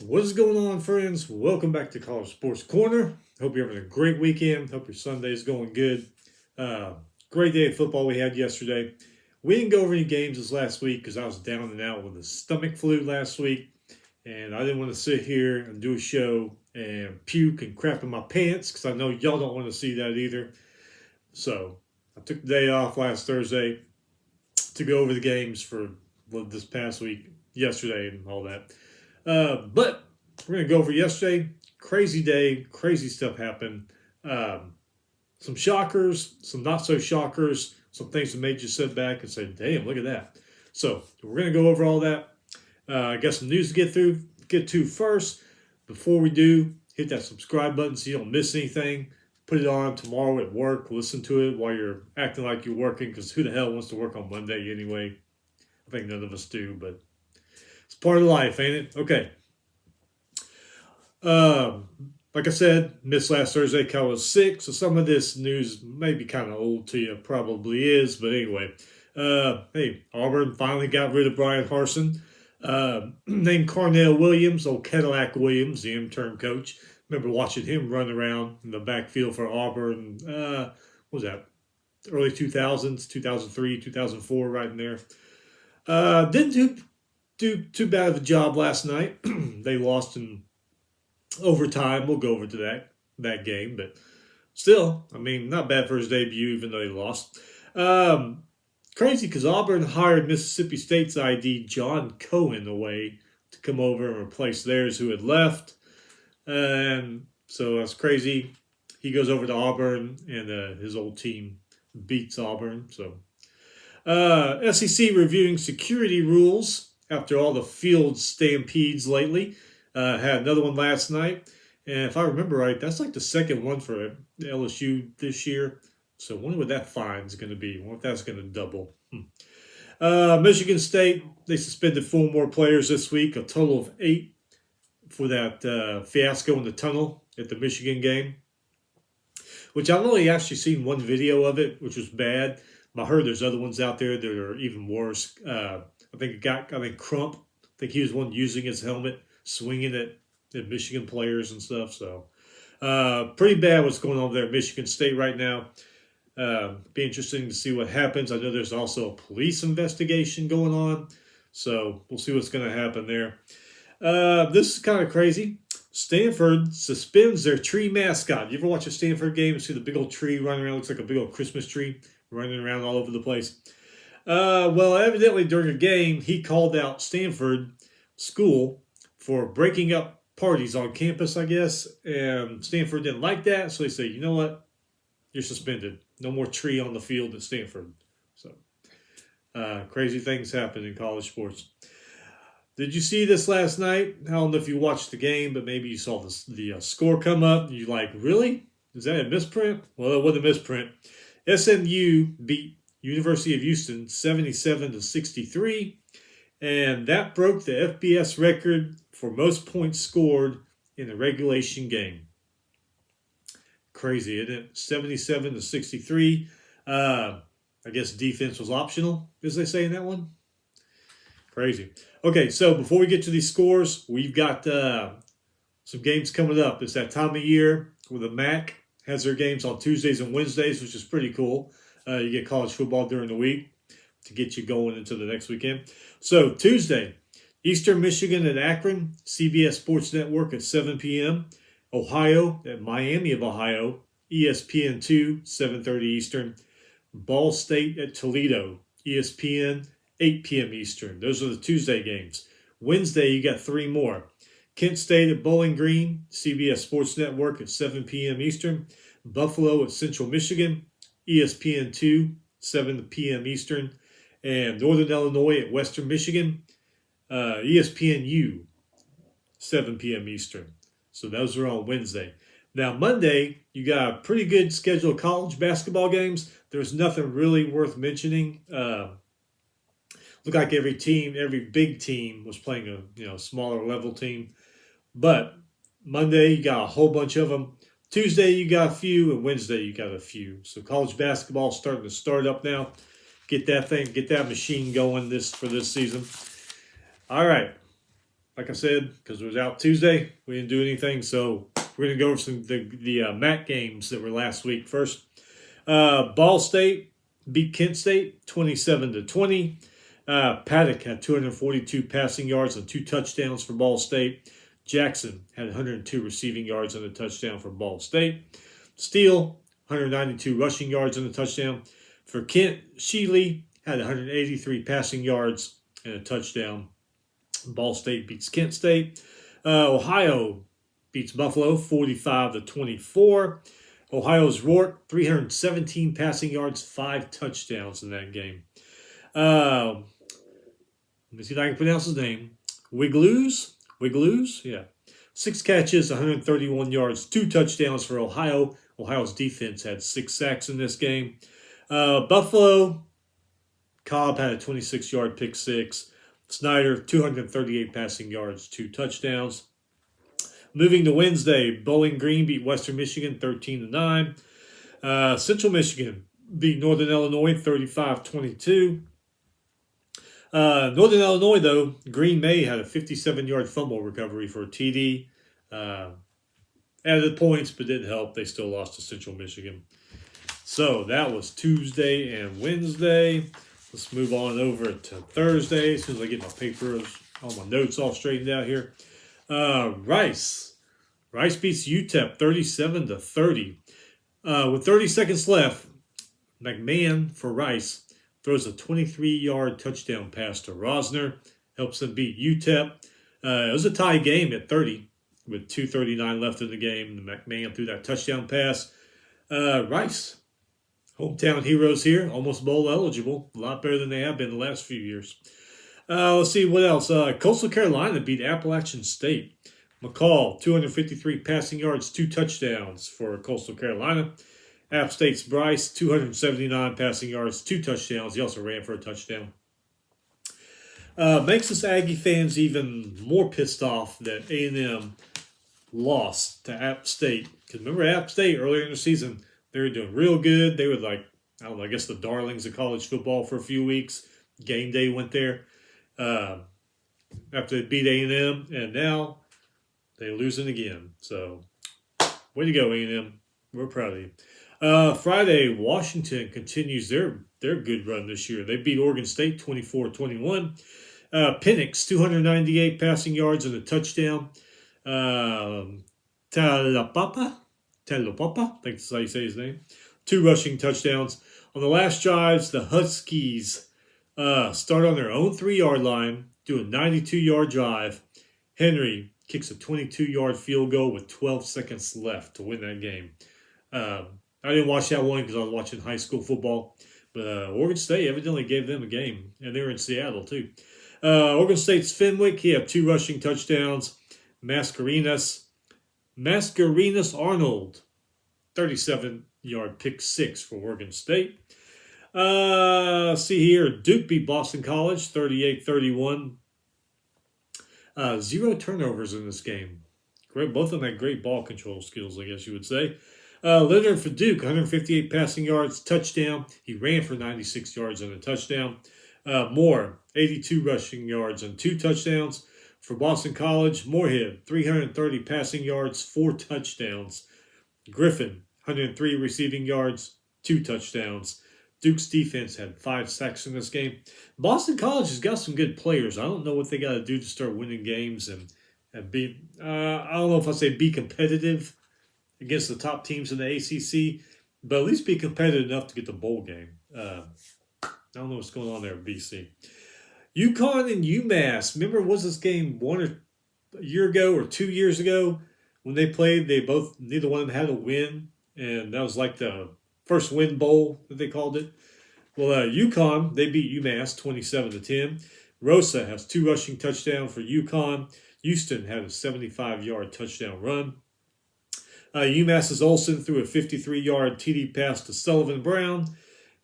What is going on, friends? Welcome back to College Sports Corner. Hope you're having a great weekend. Hope your Sunday is going good. Uh, Great day of football we had yesterday. We didn't go over any games this last week because I was down and out with a stomach flu last week, and I didn't want to sit here and do a show and puke and crap in my pants because I know y'all don't want to see that either. So I took the day off last Thursday to go over the games for this past week, yesterday, and all that. But we're going to go over yesterday. Crazy day, crazy stuff happened. Some shockers, some not so shockers, some things that made you sit back and say, damn, look at that. So we're going to go over all that. I got some news to get to first. Before we do, hit that subscribe button so you don't miss anything. Put it on tomorrow at work. Listen to it while you're acting like you're working, because who the hell wants to work on Monday anyway? I think none of us do, but it's part of life, ain't it? Okay. Um, like I said, missed last Thursday. Cal was sick, so some of this news may be kind of old to you. Probably is, but anyway. Hey, Auburn finally got rid of Brian Harsin. Named Carnell Williams, old Cadillac Williams, the intern coach. Remember watching him run around in the backfield for Auburn. What was that? Early 2000s, 2003, 2004, right in there. Didn't do too bad of a job last night. They lost in overtime. We'll go over to that game, but still, I mean, not bad for his debut, even though he lost. Um, Crazy because Auburn hired Mississippi State's ID John Cohen away to come over and replace theirs who had left, and so that's crazy. He goes over to Auburn, and his old team beats Auburn. So SEC reviewing security rules after all the field stampedes lately. Had another one last night. And if I remember right, that's like the second one for LSU this year. So I wonder what that fine is going to be. I wonder if that's going to double. Michigan State, they suspended four more players this week, a total of 8 for that fiasco in the tunnel at the Michigan game, which I've only actually seen one video of it, which was bad. I heard there's other ones out there that are even worse. I think Crump, I think he was one using his helmet, swinging at Michigan players and stuff. So pretty bad what's going on there at Michigan State right now. Be interesting to see what happens. I know there's also a police investigation going on, so we'll see what's going to happen there. This is kind of crazy. Stanford suspends their tree mascot. You ever watch a Stanford game and see the big old tree running around? It looks like a big old Christmas tree running around all over the place. Well, evidently during a game, he called out Stanford school for breaking up parties on campus, I guess. And Stanford didn't like that, so they said, you know what? You're suspended. No more tree on the field at Stanford. So, crazy things happen in college sports. Did you see this last night? I don't know if you watched the game, but maybe you saw the score come up. And you're like, really? Is that a misprint? Well, it wasn't a misprint. SMU beat University of Houston 77 to 63, and that broke the FBS record for most points scored in a regulation game. Crazy, isn't it? 77 to 63. I guess defense was optional, as they say in that one. Crazy. Okay, so before we get to these scores, we've got some games coming up. It's that time of year where the MAC has their games on Tuesdays and Wednesdays, which is pretty cool. You get college football during the week to get you going into the next weekend. So Tuesday, Eastern Michigan at Akron, CBS Sports Network at 7 p.m. Ohio at Miami of Ohio, ESPN2, 7:30 Eastern. Ball State at Toledo, ESPN, 8 p.m. Eastern. Those are the Tuesday games. Wednesday, you got 3 more. Kent State at Bowling Green, CBS Sports Network at 7 p.m. Eastern. Buffalo at Central Michigan, ESPN2, 7 p.m. Eastern. And Northern Illinois at Western Michigan, ESPNU, 7 p.m. Eastern. So those are on Wednesday. Now, Monday, you got a pretty good schedule of college basketball games. There's nothing really worth mentioning. Looked like every big team was playing a smaller level team. But Monday, you got a whole bunch of them. Tuesday, you got a few, and Wednesday, you got a few. So college basketball is starting to start up now. Get that machine going for this season. All right. like I said, because it was out Tuesday, we didn't do anything. So we're going to go over some the MAC games that were last week. First, Ball State beat Kent State 27-20. Paddock had 242 passing yards and 2 touchdowns for Ball State. Jackson had 102 receiving yards and a touchdown for Ball State. Steele, 192 rushing yards and a touchdown. For Kent, Shealy had 183 passing yards and a touchdown. Ball State beats Kent State. Ohio beats Buffalo 45-24. Ohio's Rourke, 317 passing yards, 5 touchdowns in that game. Let me see if I can pronounce his name. Wigloos, yeah. 6 catches, 131 yards, 2 touchdowns for Ohio. Ohio's defense had 6 sacks in this game. Buffalo, Cobb had a 26-yard pick six. Snyder, 238 passing yards, 2 touchdowns. Moving to Wednesday, Bowling Green beat Western Michigan 13-9. Central Michigan beat Northern Illinois 35-22. Northern Illinois, though, Green May had a 57-yard fumble recovery for a TD. Added points, but didn't help. They still lost to Central Michigan. So that was Tuesday and Wednesday. Let's move on over to Thursday as soon as I get my papers, all my notes all straightened out here. Rice beats UTEP 37-30. With 30 seconds left, McMahon for Rice throws a 23-yard touchdown pass to Rosner, helps them beat UTEP. It was a tie game at 30 with 2:39 left in the game. McMahon threw that touchdown pass. Rice, hometown heroes here, almost bowl eligible. A lot better than they have been the last few years. Let's see what else. Coastal Carolina beat Appalachian State. McCall, 253 passing yards, 2 touchdowns for Coastal Carolina. App State's Bryce, 279 passing yards, 2 touchdowns. He also ran for a touchdown. Makes us Aggie fans even more pissed off that A&M lost to App State. Because remember App State earlier in the season, they were doing real good. They were like, I don't know, I guess the darlings of college football for a few weeks. Game day went there after they beat A&M, and now they're losing again. So, way to go, A&M. We're proud of you. Friday, Washington continues their good run this year. They beat Oregon State 24-21. Penix, 298 passing yards and a touchdown. Talapapa, I think that's how you say his name. 2 rushing touchdowns. On the last drives, the Huskies start on their own 3-yard line, do a 92-yard drive. Henry kicks a 22-yard field goal with 12 seconds left to win that game. I didn't watch that one because I was watching high school football. But Oregon State evidently gave them a game, and they were in Seattle too. Oregon State's Fenwick, he had 2 rushing touchdowns. Mascarenas Arnold, 37-yard pick 6 for Oregon State. See here, Duke beat Boston College 38-31. 0 turnovers in this game. Great, both of them had great ball control skills, I guess you would say. Leonard for Duke, 158 passing yards, touchdown. He ran for 96 yards and a touchdown. Moore, 82 rushing yards and 2 touchdowns. For Boston College, Moorhead, 330 passing yards, 4 touchdowns. Griffin, 103 receiving yards, 2 touchdowns. Duke's defense had 5 sacks in this game. Boston College has got some good players. I don't know what they got to do to start winning games and be, I don't know if I say be competitive against the top teams in the ACC, but at least be competitive enough to get the bowl game. I don't know what's going on there at BC. UConn and UMass. Remember, was this game a year ago or 2 years ago when they played? Neither one of them had a win, and that was like the first win bowl that they called it. Well, UConn, they beat UMass 27-10. Rosa has 2 rushing touchdowns for UConn. Houston had a 75-yard touchdown run. UMass's Olsen threw a 53-yard TD pass to Sullivan Brown.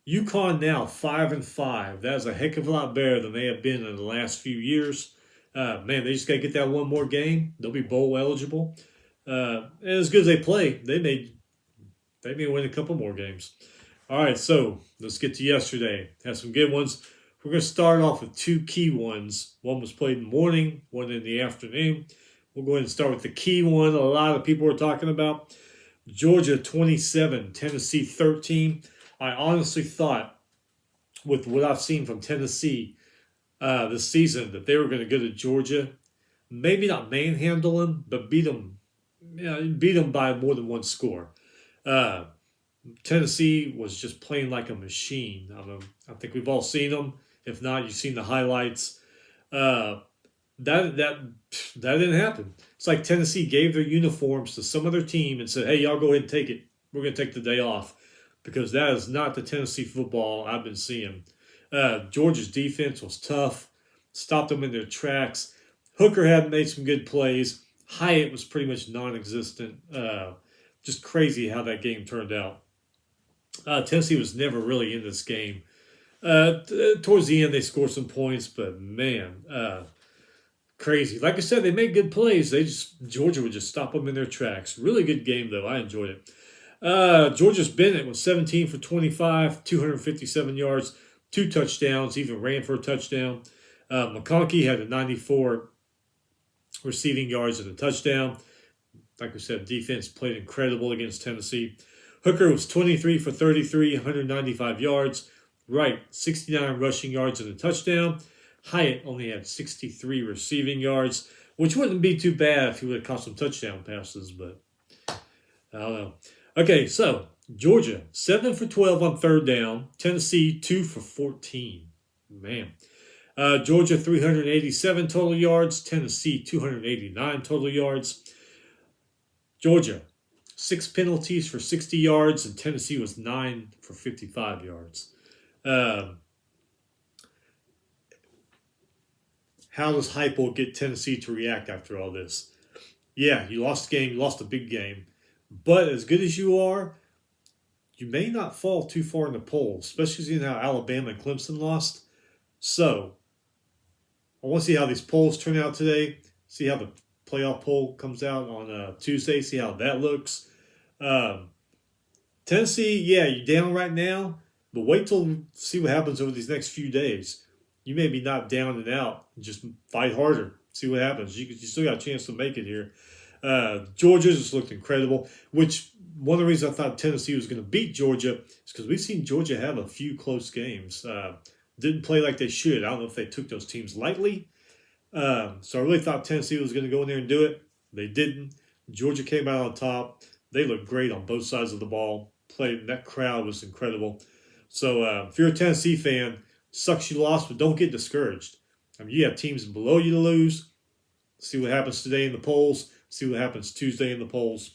UConn now 5-5. That's a heck of a lot better than they have been in the last few years. Man, they just got to get that one more game. They'll be bowl eligible. And as good as they play, they may win a couple more games. All right, so let's get to yesterday. Had some good ones. We're going to start off with two key ones. One was played in the morning, one in the afternoon. We'll go ahead and start with the key one a lot of people are talking about. Georgia 27, Tennessee 13. I honestly thought, with what I've seen from Tennessee this season, that they were going to go to Georgia, maybe not manhandle them, but beat them by more than one score. Tennessee was just playing like a machine. I think we've all seen them. If not, you've seen the highlights. That didn't happen. It's like Tennessee gave their uniforms to some other team and said, "Hey, y'all go ahead and take it. We're going to take the day off," because that is not the Tennessee football I've been seeing. Georgia's defense was tough, stopped them in their tracks. Hooker had made some good plays. Hyatt was pretty much non-existent. Just crazy how that game turned out. Tennessee was never really in this game. Towards the end, they scored some points, but man, crazy. Like I said, they made good plays. Georgia would just stop them in their tracks. Really good game, though. I enjoyed it. Georgia's Bennett was 17 for 25, 257 yards, 2 touchdowns, even ran for a touchdown. McConkey had a 94 receiving yards and a touchdown. Like we said, defense played incredible against Tennessee. Hooker was 23 for 33, 195 yards. Wright, 69 rushing yards and a touchdown. Hyatt only had 63 receiving yards, which wouldn't be too bad if he would have caught some touchdown passes, but I don't know. Okay, so Georgia, 7 for 12 on third down. Tennessee, 2 for 14. Man. Georgia, 387 total yards. Tennessee, 289 total yards. Georgia, 6 penalties for 60 yards, and Tennessee was 9 for 55 yards. How does Heupel get Tennessee to react after all this? Yeah, you lost the game, you lost a big game, but as good as you are, you may not fall too far in the polls, especially seeing how Alabama and Clemson lost. So, I want to see how these polls turn out today, see how the playoff poll comes out on Tuesday, see how that looks. Tennessee, yeah, you're down right now, but wait till see what happens over these next few days. You may be not down and out. Just fight harder. See what happens. You still got a chance to make it here. Georgia just looked incredible, which one of the reasons I thought Tennessee was going to beat Georgia is because we've seen Georgia have a few close games. Didn't play like they should. I don't know if they took those teams lightly. So I really thought Tennessee was going to go in there and do it. They didn't. Georgia came out on top. They looked great on both sides of the ball. That crowd was incredible. So if you're a Tennessee fan, sucks you lost, but don't get discouraged. I mean, you have teams below you to lose. See what happens today in the polls. See what happens Tuesday in the polls.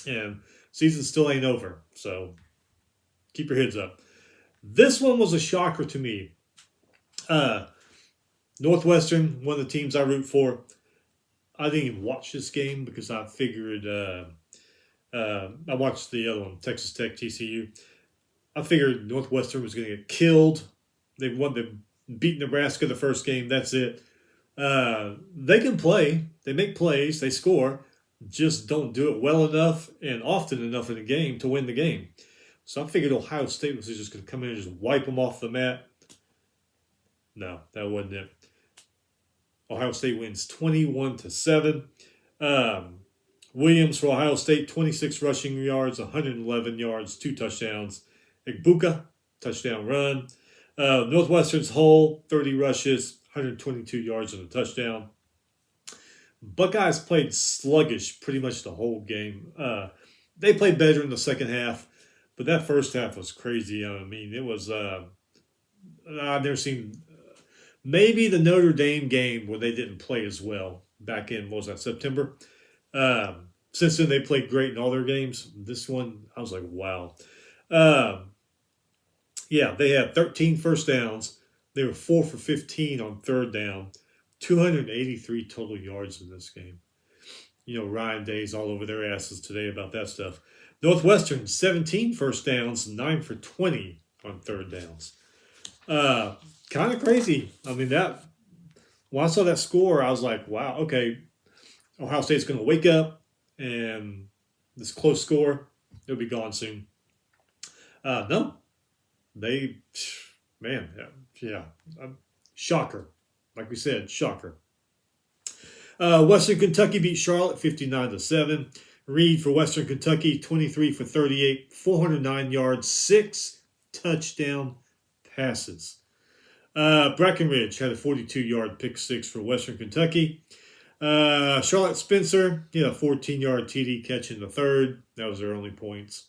And season still ain't over. So keep your heads up. This one was a shocker to me. Northwestern, one of the teams I root for. I didn't even watch this game because I figured I watched the other one, Texas Tech, TCU. I figured Northwestern was going to get killed. They beat Nebraska the first game. That's it. They can play. They make plays. They score. Just don't do it well enough and often enough in the game to win the game. So I figured Ohio State was just going to come in and just wipe them off the mat. No, that wasn't it. Ohio State wins 21-7. Williams for Ohio State, 26 rushing yards, 111 yards, 2 touchdowns. Igbuka, touchdown run. Northwestern's Hull, 30 rushes, 122 yards and a touchdown. Buckeyes played sluggish pretty much the whole game. They played better in the second half, but that first half was crazy. I mean, it was I've never seen maybe the Notre Dame game where they didn't play as well back in, what was that, September? Since then, they played great in all their games. This one, I was like, wow. Yeah, they had 13 first downs. They were 4 for 15 on third down. 283 total yards in this game. You know, Ryan Day's all over their asses today about that stuff. Northwestern, 17 first downs, 9 for 20 on third downs. Kind of crazy. I mean, when I saw that score, I was like, wow, okay, Ohio State's going to wake up, and this close score, it'll be gone soon. No. Yeah, shocker. Like we said, shocker. Western Kentucky beat Charlotte 59-7. Reed for Western Kentucky, 23 for 38, 409 yards, 6 touchdown passes. Breckenridge had a 42-yard pick six for Western Kentucky. Charlotte Spencer, he had a 14-yard TD catch in the third. That was their only points.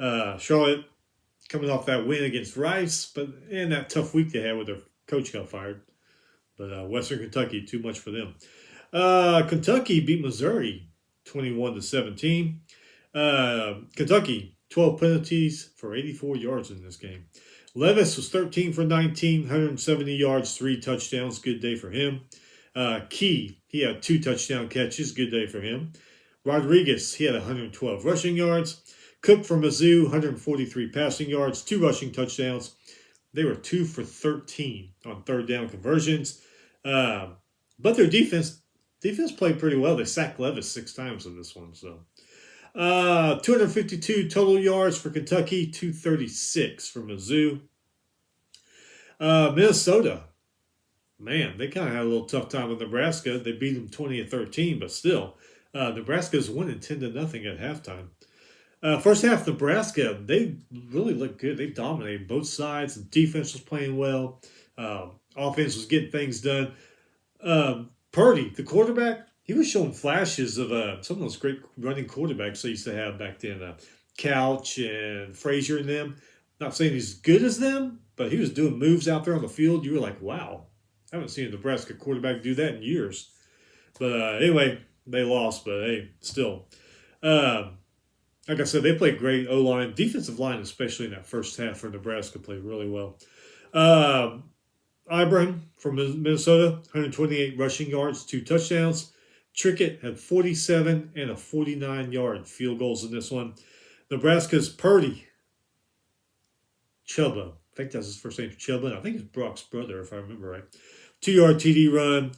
Charlotte coming off that win against Rice, and that tough week they had with their coach got fired. But Western Kentucky, too much for them. Kentucky beat Missouri 21-17. Kentucky, 12 penalties for 84 yards in this game. Levis was 13 for 19, 170 yards, 3 touchdowns. Good day for him. Key, he had 2 touchdown catches. Good day for him. Rodriguez, he had 112 rushing yards. Cook from Mizzou, 143 passing yards, 2 rushing touchdowns. They were 2 for 13 on third down conversions. But their defense played pretty well. They sacked Levis 6 times in this one. So 252 total yards for Kentucky, 236 for Mizzou. Minnesota, man, they kind of had a little tough time with Nebraska. They beat them 20-13, but still, Nebraska's winning 10-0 at halftime. First half, Nebraska, they really looked good. They dominated both sides. The defense was playing well. Offense was getting things done. Purdy, the quarterback, he was showing flashes of some of those great running quarterbacks they used to have back then. Couch and Frazier and them. Not saying he's as good as them, but he was doing moves out there on the field. You were like, wow, I haven't seen a Nebraska quarterback do that in years. But anyway, they lost, but hey, still. Like I said, they played great O-line. Defensive line, especially in that first half for Nebraska, played really well. Ibrahim from Minnesota, 128 rushing yards, 2 touchdowns. Trickett had 47 and a 49-yard field goals in this one. Nebraska's Purdy. Chubba. I think that's his first name, Chubba. I think it's Brock's brother, if I remember right. 2-yard TD run.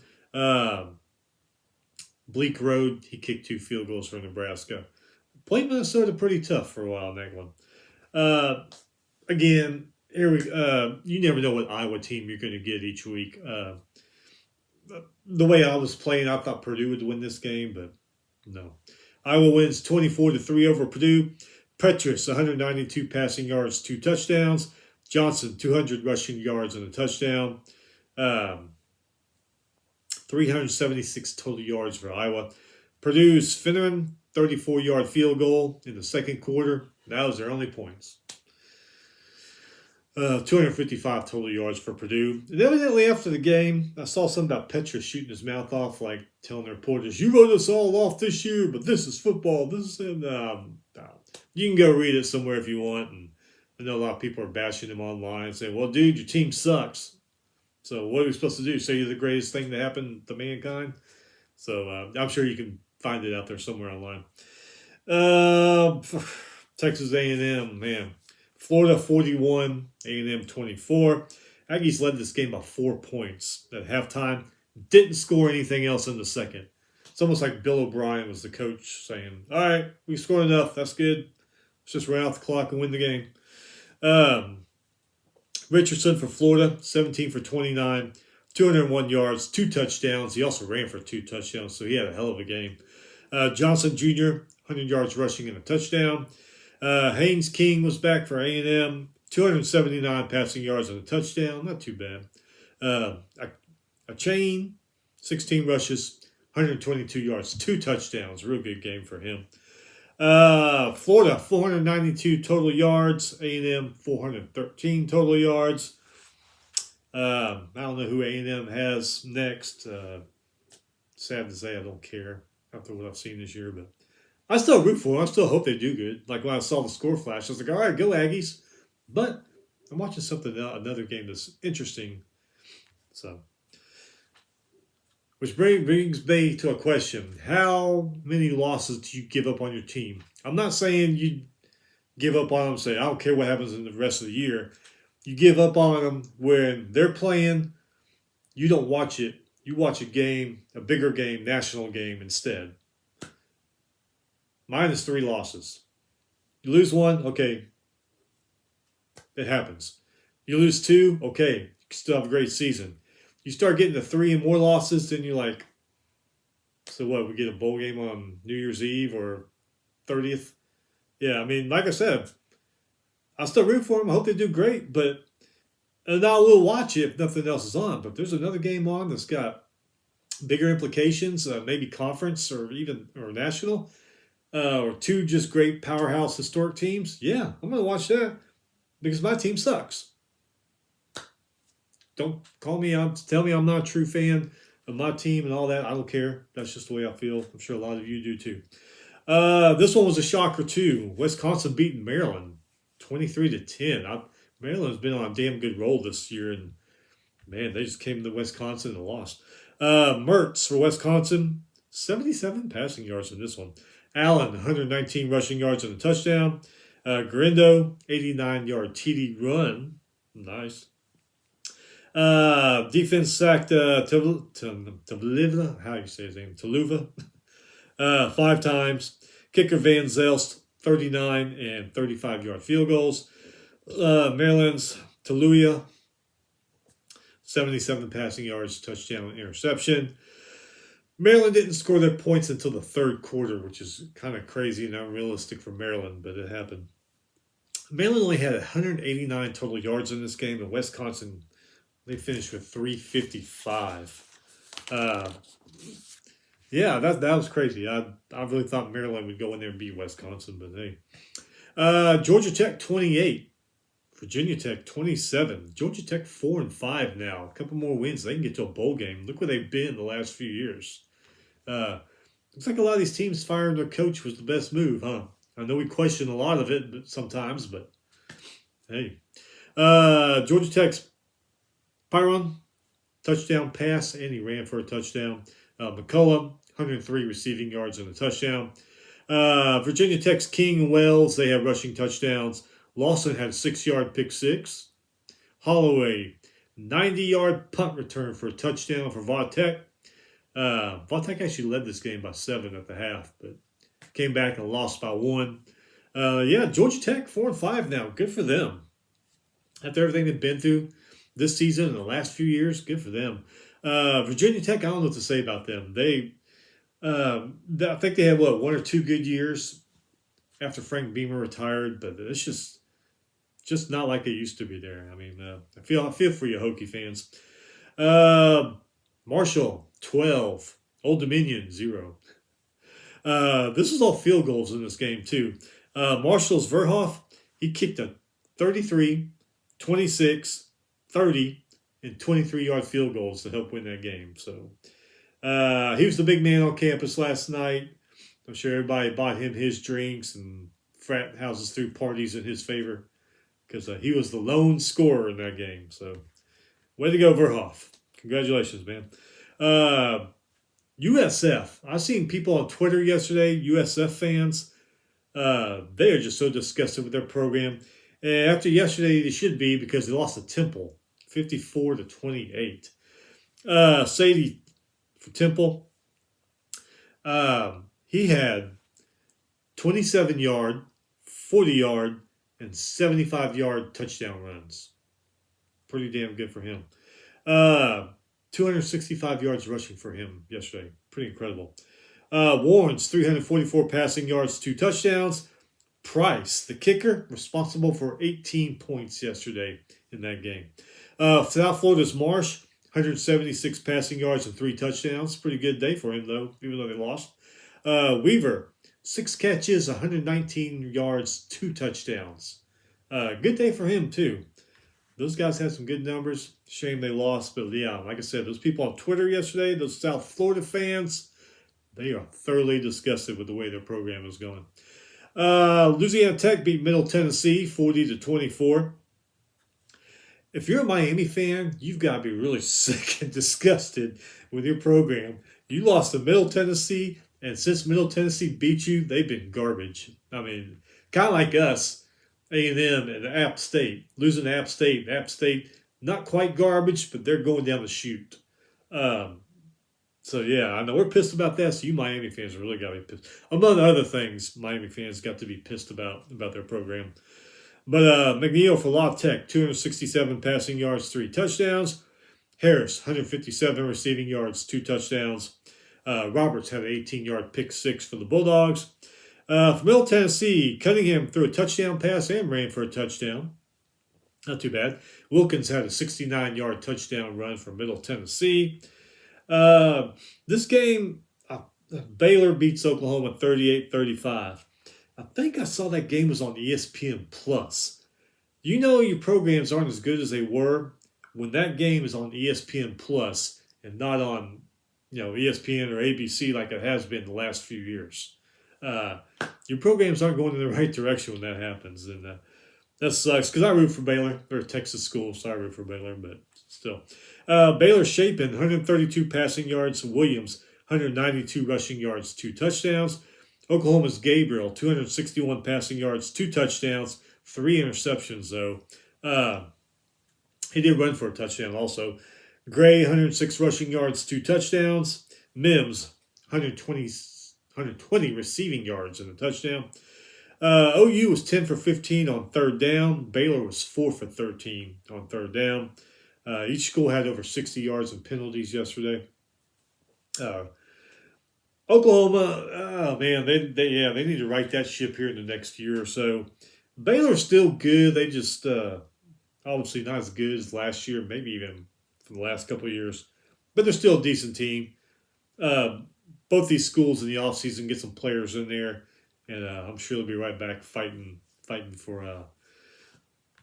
Bleak Road, he kicked 2 field goals for Nebraska. Played Minnesota pretty tough for a while in that one. Again, you never know what Iowa team you're going to get each week. The way I was playing, I thought Purdue would win this game, but no. Iowa wins 24-3 over Purdue. Petrus, 192 passing yards, 2 touchdowns. Johnson, 200 rushing yards and a touchdown. 376 total yards for Iowa. Purdue's Finneran, 34-yard field goal in the second quarter. That was their only points. 255 total yards for Purdue. And evidently after the game, I saw something about Petrus shooting his mouth off, like telling the reporters, you wrote us all off this year, but this is football. This is You can go read it somewhere if you want. And I know a lot of people are bashing him online and saying, well, dude, your team sucks. So what are we supposed to do? Say you're the greatest thing to happen to mankind? So I'm sure you can find it out there somewhere online. Texas A&M, man. Florida 41, A&M 24. Aggies led this game by 4 points at halftime. Didn't score anything else in the second. It's almost like Bill O'Brien was the coach saying, all right, we scored enough. That's good. Let's just run out the clock and win the game. Richardson for Florida, 17 for 29, 201 yards, 2 touchdowns. He also ran for 2 touchdowns, so he had a hell of a game. Johnson Jr., 100 yards rushing and a touchdown. Haynes King was back for A&M, 279 passing yards and a touchdown. Not too bad. A chain, 16 rushes, 122 yards, 2 touchdowns. Real good game for him. Florida, 492 total yards. A&M, 413 total yards. I don't know who A&M has next. Sad to say, I don't care after what I've seen this year, but I still root for them. I still hope they do good. Like when I saw the score flash, I was like, all right, go Aggies. But I'm watching something else, another game that's interesting. So, which brings me to a question. How many losses do you give up on your team? I'm not saying you give up on them and say, I don't care what happens in the rest of the year. You give up on them when they're playing. You don't watch it. You watch a game, a bigger game, national game instead. Mine is 3 losses. You lose 1, okay. It happens. You lose 2, okay. still have a great season. You start getting to 3 and more losses, then you're like, so what? We get a bowl game on New Year's Eve or 30th? Yeah, I mean, like I said, I'll still root for them. I hope they do great, but and I will watch it if nothing else is on. But if there's another game on that's got bigger implications, maybe conference or even or national, or 2 just great powerhouse historic teams, yeah, I'm going to watch that because my team sucks. Don't call me out, tell me I'm not a true fan of my team and all that. I don't care. That's just the way I feel. I'm sure a lot of you do too. This one was a shocker too. Wisconsin beating Maryland 23-10. Maryland's been on a damn good roll this year, and man, they just came to Wisconsin and lost. Mertz for Wisconsin, 77 passing yards in this one. Allen, 119 rushing yards and a touchdown. Garindo, 89-yard TD run. Nice. Defense sacked Taluva, how do you say his name? Taluva, 5 times. Kicker Van Zelst, 39 and 35-yard field goals. Maryland's Taluya, 77 passing yards, touchdown, and interception. Maryland didn't score their points until the 3rd quarter, which is kind of crazy and unrealistic for Maryland, but it happened. Maryland only had 189 total yards in this game, and Wisconsin, they finished with 355. Yeah, that was crazy. I really thought Maryland would go in there and beat Wisconsin, but hey. Georgia Tech 28. Virginia Tech 27. Georgia Tech 4-5 now. A couple more wins. They can get to a bowl game. Look where they've been the last few years. Looks like a lot of these teams firing their coach was the best move, huh? I know we question a lot of it sometimes, but hey. Georgia Tech's Pyron, touchdown pass, and he ran for a touchdown. McCullum, 103 receiving yards and a touchdown. Virginia Tech's King Wells, they have rushing touchdowns. Lawson had a 6-yard pick six. Holloway, 90-yard punt return for a touchdown for Vautech. Vautech actually led this game by 7 at the half, but came back and lost by 1. Georgia Tech 4-5 now. Good for them. After everything they've been through this season and the last few years, good for them. Virginia Tech, I don't know what to say about them. I think they had, 1 or 2 good years after Frank Beamer retired, but it's just not like they used to be there. I mean, I feel for you Hokie fans. Marshall, 12. Old Dominion, 0. This was all field goals in this game, too. Marshall's Verhoff, he kicked a 33, 26, 30, and 23-yard field goals to help win that game. So he was the big man on campus last night. I'm sure everybody bought him his drinks and frat houses threw parties in his favor because he was the lone scorer in that game. So way to go, Verhoff. Congratulations, man. USF. I seen people on Twitter yesterday, USF fans. They are just so disgusted with their program. And after yesterday, they should be because they lost to Temple, 54-28. Sadie for Temple. He had 27-yard, 40-yard, and 75-yard touchdown runs. Pretty damn good for him. 265 yards rushing for him yesterday. Pretty incredible. Warren's 344 passing yards, 2 touchdowns. Price, the kicker, responsible for 18 points yesterday in that game. South Florida's Marsh, 176 passing yards and 3 touchdowns. Pretty good day for him, though, even though they lost. Weaver, 6 catches, 119 yards, 2 touchdowns. Good day for him, too. Those guys had some good numbers. Shame they lost, but yeah, like I said, those people on Twitter yesterday, those South Florida fans, they are thoroughly disgusted with the way their program is going. Louisiana Tech beat Middle Tennessee 40-24. If you're a Miami fan, you've got to be really sick and disgusted with your program. You lost to Middle Tennessee, and since Middle Tennessee beat you, they've been garbage. I mean, kind of like us, A&M and App State. Losing to App State. App State, not quite garbage, but they're going down the chute. So, yeah, I know we're pissed about that, so you Miami fans really got to be pissed. Among other things, Miami fans got to be pissed about their program. But McNeil for La Tech, 267 passing yards, 3 touchdowns. Harris, 157 receiving yards, 2 touchdowns. Roberts had an 18-yard pick six for the Bulldogs. For Middle Tennessee, Cunningham threw a touchdown pass and ran for a touchdown. Not too bad. Wilkins had a 69-yard touchdown run for Middle Tennessee. This game, Baylor beats Oklahoma 38-35. I think I saw that game was on ESPN Plus. You know your programs aren't as good as they were when that game is on ESPN Plus and not on, ESPN or ABC like it has been the last few years. Your programs aren't going in the right direction when that happens, and that sucks because I root for Baylor. They're a Texas school, so I root for Baylor, but still. Baylor Shapen, 132 passing yards. Williams, 192 rushing yards, 2 touchdowns. Oklahoma's Gabriel, 261 passing yards, 2 touchdowns, 3 interceptions, though. He did run for a touchdown also. Gray, 106 rushing yards, 2 touchdowns. Mims, 120 receiving yards and a touchdown. OU was 10 for 15 on third down. Baylor was 4 for 13 on third down. Each school had over 60 yards in penalties yesterday. Oklahoma, oh man, they need to right that ship here in the next year or so. Baylor's still good. They just obviously not as good as last year, maybe even from the last couple of years. But they're still a decent team. Both these schools in the offseason get some players in there, and I'm sure they'll be right back fighting for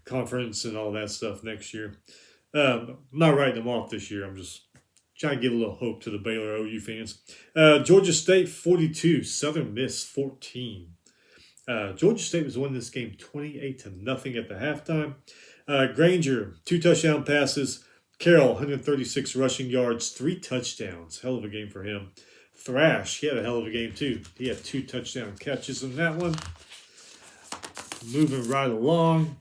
conference and all that stuff next year. I'm not writing them off this year. I'm just trying to give a little hope to the Baylor OU fans. Georgia State 42, Southern Miss 14. Georgia State was winning this game 28-0 at the halftime. Granger, 2 touchdown passes. Carroll, 136 rushing yards, 3 touchdowns. Hell of a game for him. Thrash, he had a hell of a game too. He had 2 touchdown catches in that one. Moving right along.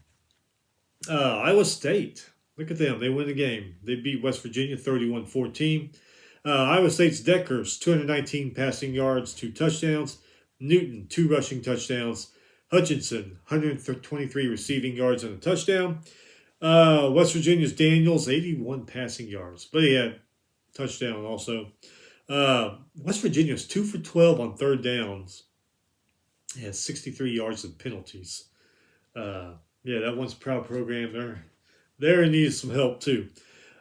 Iowa State. Look at them. They win the game. They beat West Virginia 31-14. Iowa State's Deckers, 219 passing yards, 2 touchdowns. Newton, 2 rushing touchdowns. Hutchinson, 123 receiving yards and a touchdown. West Virginia's Daniels, 81 passing yards, but he had a touchdown also. West Virginia's 2 for 12 on third downs. He had 63 yards of penalties. That once proud program there needs some help too.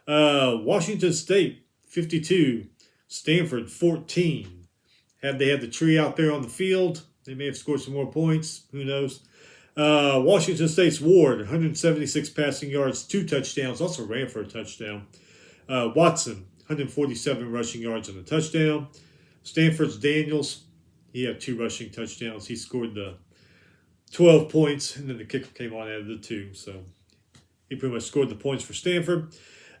Washington State 52, Stanford 14. Had they had the tree out there on the field, they may have scored some more points. Who knows? Washington State's Ward, 176 passing yards, 2 touchdowns. Also ran for a touchdown. Watson, 147 rushing yards and a touchdown. Stanford's Daniels, he had 2 rushing touchdowns. He scored the 12 points, and then the kicker came on out of the 2. So he pretty much scored the points for Stanford.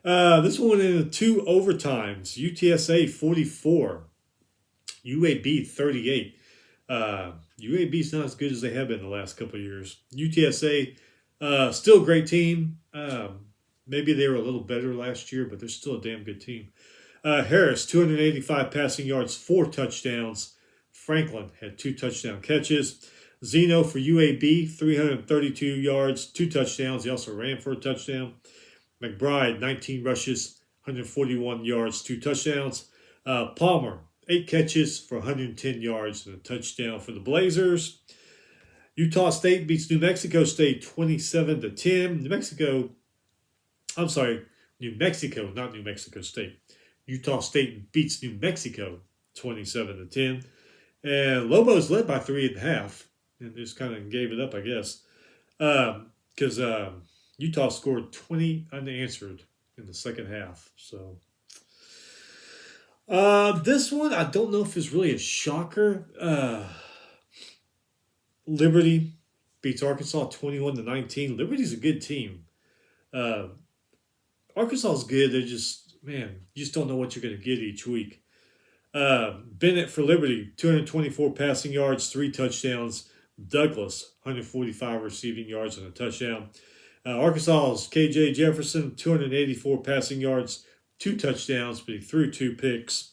This one went into 2 overtimes. UTSA 44, UAB 38. UAB's not as good as they have been the last couple of years. UTSA, still a great team. Maybe they were a little better last year, but they're still a damn good team. Harris, 285 passing yards, 4 touchdowns. Franklin had 2 touchdown catches. Zeno for UAB, 332 yards, 2 touchdowns. He also ran for a touchdown. McBride, 19 rushes, 141 yards, 2 touchdowns. Palmer, 8 catches for 110 yards and a touchdown for the Blazers. Utah State beats New Mexico State 27-10. New Mexico, not New Mexico State. Utah State beats New Mexico 27-10. And Lobos led by 3.5. And just kind of gave it up, I guess. Because Utah scored 20 unanswered in the second half. So this one, I don't know if it's really a shocker. Liberty beats Arkansas 21-19. Liberty's a good team. Arkansas is good. They're just, you just don't know what you're going to get each week. Bennett for Liberty, 224 passing yards, 3 touchdowns. Douglas, 145 receiving yards and a touchdown. Arkansas's KJ Jefferson, 284 passing yards, 2 touchdowns, but he threw 2 picks.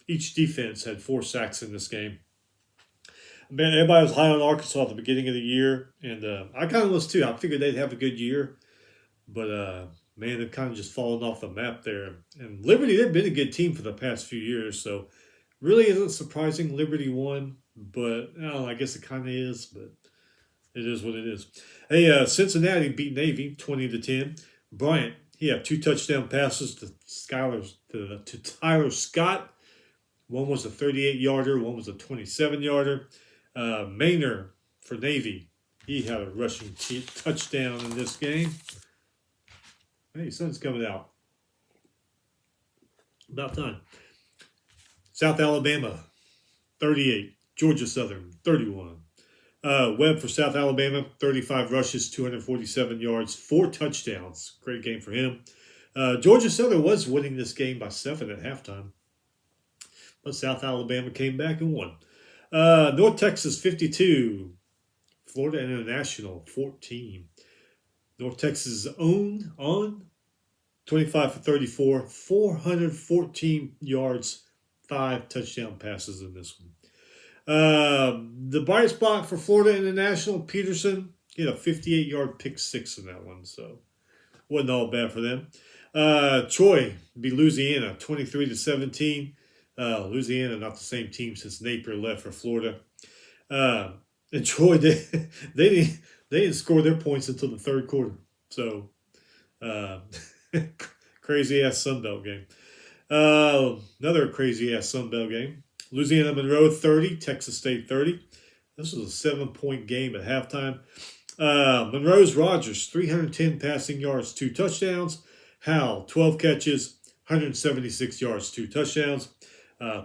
Each defense had 4 sacks in this game. Man, everybody was high on Arkansas at the beginning of the year, and I kind of was too. I figured they'd have a good year, but man, they've kind of just fallen off the map there. And Liberty, they've been a good team for the past few years, so really isn't surprising Liberty won, but I guess it kind of is, but it is what it is. Hey, Cincinnati beat Navy 20-10. Bryant, he had 2 touchdown passes to Tyler Scott. One was a 38-yarder, one was a 27-yarder. Maynard for Navy, he had a rushing touchdown in this game. Hey, sun's coming out. About time. South Alabama, 38. Georgia Southern, 31. Webb for South Alabama, 35 rushes, 247 yards, 4 touchdowns. Great game for him. Georgia Southern was winning this game by 7 at halftime, but South Alabama came back and won. North Texas, 52. Florida International, 14. North Texas on 25 for 34, 414 yards, 5 touchdown passes in this one. The bright spot for Florida International, Peterson, he had a 58-yard pick 6 in that one, so wasn't all bad for them. Troy beat Louisiana 23-17. Louisiana not the same team since Napier left for Florida. And Troy they didn't score their points until the third quarter. So crazy ass Sunbelt game. Another crazy ass Sunbelt game. Louisiana Monroe 30, Texas State 30. This was a 7-point game at halftime. Monroe's Rogers, 310 passing yards, 2 touchdowns. Howell, 12 catches, 176 yards, 2 touchdowns.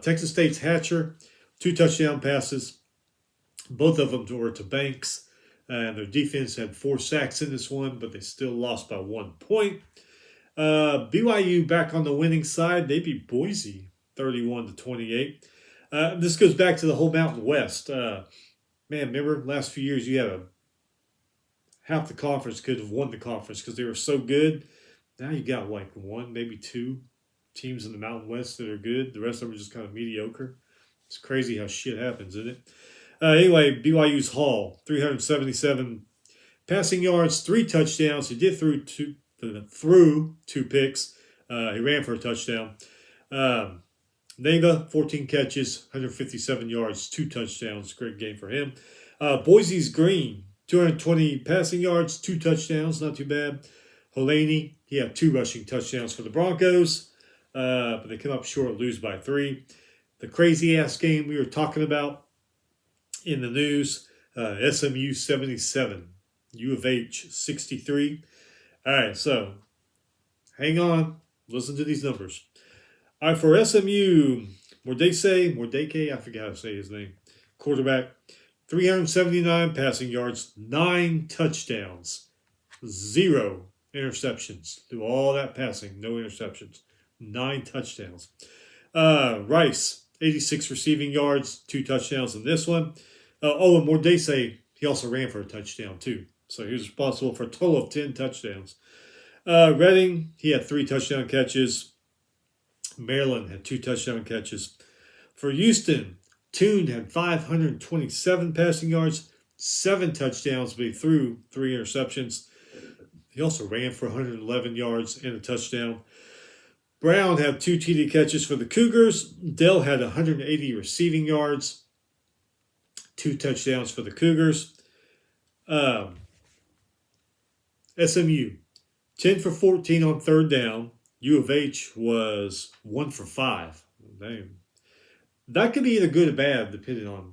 Texas State's Hatcher, 2 touchdown passes. Both of them were to Banks. And their defense had 4 sacks in this one, but they still lost by 1 point. BYU back on the winning side. They beat Boise 31-28. This goes back to the whole Mountain West. Man, remember last few years you had half the conference could have won the conference because they were so good. Now you got like 1, maybe 2 teams in the Mountain West that are good. The rest of them are just kind of mediocre. It's crazy how shit happens, isn't it? Anyway, BYU's Hall, 377 passing yards, 3 touchdowns. He did through 2 picks. He ran for a touchdown. Neva, 14 catches, 157 yards, 2 touchdowns. Great game for him. Boise's Green, 220 passing yards, 2 touchdowns. Not too bad. Holaney, he had 2 rushing touchdowns for the Broncos, but they come up short, lose by 3. The crazy-ass game we were talking about in the news, SMU 77, U of H 63. All right, so hang on. Listen to these numbers. All right, for SMU, Mordecai, I forgot how to say his name, quarterback, 379 passing yards, 9 touchdowns, 0 interceptions. Through all that passing, no interceptions, 9 touchdowns. Rice, 86 receiving yards, 2 touchdowns in this one. And Mordecai, he also ran for a touchdown too. So he was responsible for a total of 10 touchdowns. Redding, he had 3 touchdown catches. Maryland had 2 touchdown catches. For Houston, Toon had 527 passing yards, 7 touchdowns, but he threw 3 interceptions. He also ran for 111 yards and a touchdown. Brown had 2 TD catches for the Cougars. Dell had 180 receiving yards, 2 touchdowns for the Cougars. SMU, 10 for 14 on 3rd down. U of H was 1 for 5. Damn. That could be either good or bad, depending on.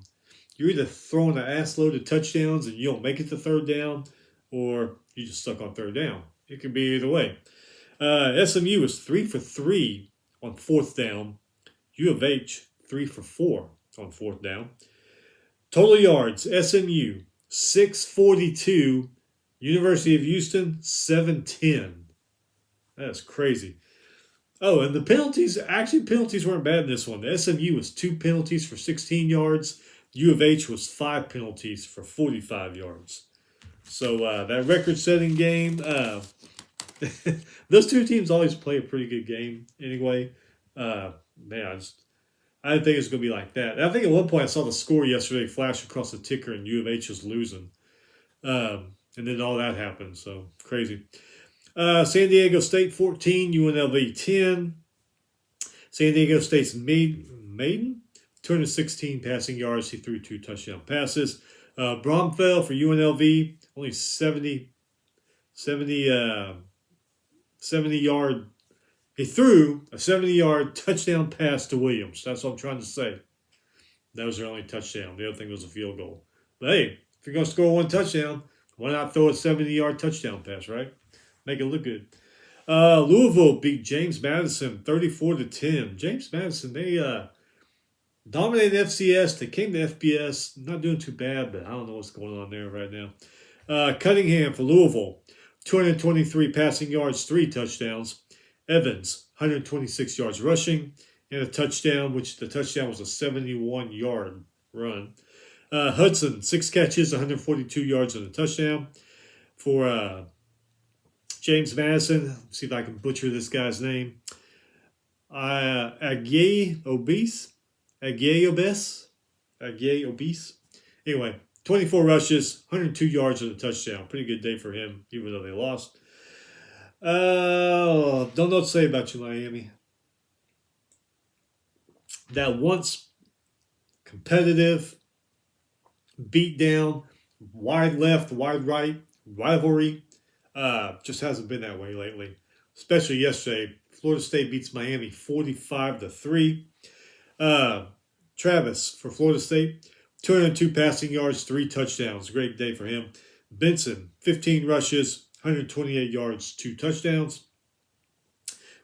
You're either throwing an ass load of touchdowns and you don't make it to 3rd down, or you just stuck on 3rd down. It could be either way. SMU was 3 for 3 on 4th down. U of H, 3 for 4 on 4th down. Total yards, SMU, 642. University of Houston, 710. That's crazy. Oh, and the penalties weren't bad in this one. The SMU was 2 penalties for 16 yards. U of H was 5 penalties for 45 yards. So that record-setting game, those 2 teams always play a pretty good game anyway. Man, I didn't think it was going to be like that. And I think at one point I saw the score yesterday flash across the ticker and U of H was losing. And then all that happened. So crazy. San Diego State 14, UNLV 10. San Diego State's maiden 216 passing yards. He threw 2 touchdown passes. Bromfeld for UNLV, only 70 yard. He threw a 70-yard touchdown pass to Williams. That's what I'm trying to say. That was their only touchdown. The other thing was a field goal. But hey, if you're going to score 1 touchdown, why not throw a 70-yard touchdown pass, right? Make it look good. Louisville beat James Madison 34-10. James Madison, they dominated FCS. They came to FBS. Not doing too bad, but I don't know what's going on there right now. Cunningham for Louisville, 223 passing yards, 3 touchdowns. Evans, 126 yards rushing, and a touchdown, which the touchdown was a 71-yard run. Hudson, 6 catches, 142 yards and a touchdown. For James Madison, let's see if I can butcher this guy's name. Aguier Obese. Anyway, 24 rushes, 102 yards and a touchdown. Pretty good day for him, even though they lost. Don't know what to say about you, Miami. That once competitive, beat down, wide left, wide right rivalry just hasn't been that way lately. Especially yesterday, Florida State beats Miami 45-3. Travis for Florida State, 202 passing yards, 3 touchdowns. Great day for him. Benson, 15 rushes, 128 yards, 2 touchdowns.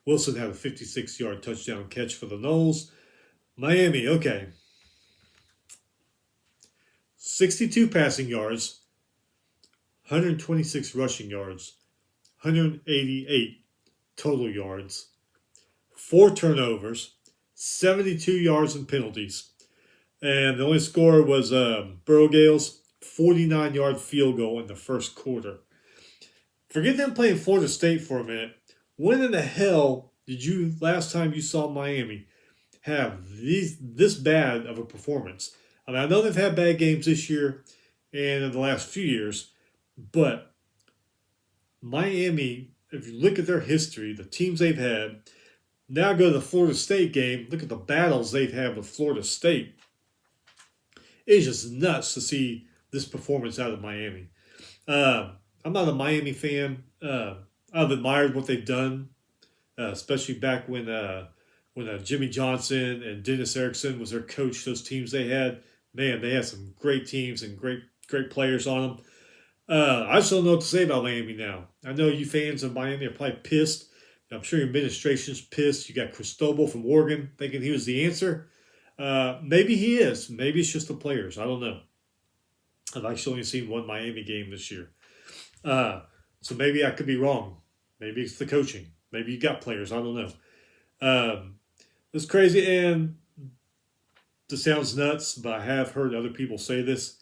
Wilson had a 56-yard touchdown catch for the Noles. Miami, okay. 62 passing yards, 126 rushing yards, 188 total yards, 4 turnovers, 72 yards and penalties. And the only score was Burrowgale's 49-yard field goal in the first quarter. Forget them playing Florida State for a minute. When in the hell did you, last time you saw Miami, have this bad of a performance? I mean, I know they've had bad games this year and in the last few years, but Miami, if you look at their history, the teams they've had, now go to the Florida State game, look at the battles they've had with Florida State. It's just nuts to see this performance out of Miami. I'm not a Miami fan. I've admired what they've done, especially back when Jimmy Johnson and Dennis Erickson was their coach. Those teams they had, man, they had some great teams and great players on them. I just don't know what to say about Miami now. I know you fans of Miami are probably pissed. I'm sure your administration's pissed. You got Cristobal from Oregon thinking he was the answer. Maybe he is. Maybe it's just the players. I don't know. I've actually only seen 1 Miami game this year. So maybe I could be wrong. Maybe it's the coaching. Maybe you got players. I don't know. It's crazy, and this sounds nuts, but I have heard other people say this.